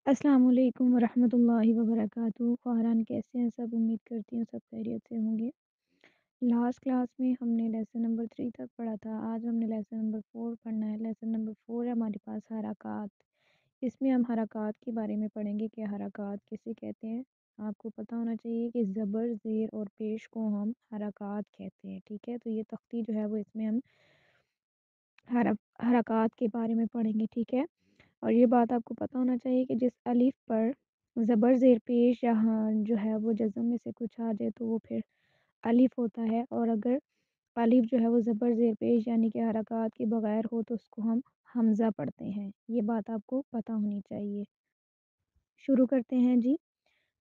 السلام علیکم ورحمۃ اللہ وبرکاتہ۔ خواہران کیسے ہیں سب؟ امید کرتی ہوں سب خیریت سے ہوں گے۔ لاسٹ کلاس میں ہم نے لیسن نمبر 3 تک پڑھا تھا۔ آج ہم نے لیسن نمبر 4 پڑھنا ہے۔ لیسن نمبر 4 ہے ہمارے پاس حرکات۔ اس میں ہم حرکات کے بارے میں پڑھیں گے کہ حرکات کسے کہتے ہیں۔ آپ کو پتہ ہونا چاہیے کہ زبر، زیر اور پیش کو ہم حرکات کہتے ہیں، ٹھیک ہے؟ تو یہ تختی جو ہے وہ اس میں ہم حرکات کے بارے میں پڑھیں گے، ٹھیک ہے؟ اور یہ بات آپ کو پتہ ہونا چاہیے کہ جس الف پر زبر زیر پیش یہاں جو ہے وہ جزم میں سے کچھ آ جائے تو وہ پھر الف ہوتا ہے، اور اگر الف جو ہے وہ زبر زیر پیش یعنی کہ حرکات کے بغیر ہو تو اس کو ہم حمزہ پڑھتے ہیں۔ یہ بات آپ کو پتہ ہونی چاہیے۔ شروع کرتے ہیں جی۔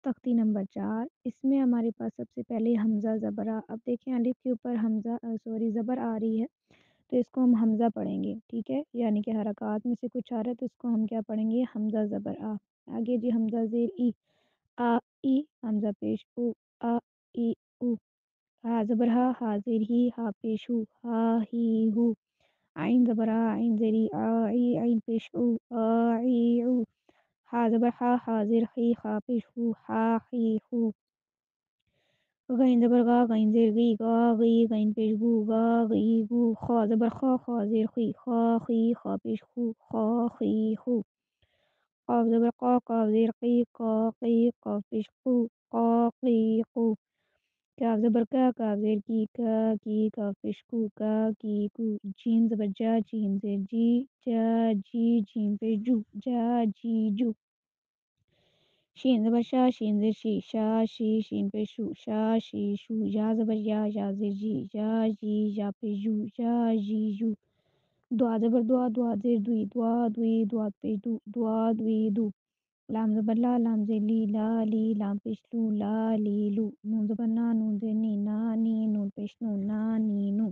تختی نمبر 4، اس میں ہمارے پاس سب سے پہلے حمزہ زبرہ۔ اب دیکھیں الف کے اوپر زبر آ رہی ہے تو اس کو ہم حمزہ پڑھیں گے، ٹھیک ہے؟ یعنی کہ حرکات میں سے کچھ آ رہا ہے تو اس کو ہم کیا پڑھیں گے؟ حمزہ زبر آ۔ آگے جی حمزہ زیر ای، آ ای، حمزہ پیش او، آ ای او، ہا زبر ہا زیر ہی، ہا پیش ہو، ہا ہی ہو، عین زبر عین زیر ای، آ ای، عین پیش او، آ ای او، ہا زبر ہا زیر ہی، ہا پیش ہو، ہا ہی ہو، غین زبر غین زیر غی، غا غی، غین پیش گو، غا غی گو، خا زبر خا زیر خی، خا خی، خا پیش خو، خا خی خو، قاف زبر قاف زیر قی، قا قی، قاف پیش قو، قا قی قو، کاف زبر کاف زیر کی، کا کی، کاف پیش کو، کا کی کو، جیم زبر جا جیم زیر جی، جا جی، جیم پیش جو، جا جی جو، شین زبر شین زیر شی، شا شی، شین پیش شو، شا شی شو، یا زبر یا زیر جی، یا جی، یا پیش جو، یا جی جو، دعا زبر دعا زیر دوی، دعا دوی، دعا پیش دو، دعا دوی دو، لام زبر لام زیر لی، لا لی، لام پیش لو، لا لی لو، نون زبر نون زیر نی، نا نی، نون پیش نو، نا نی نو،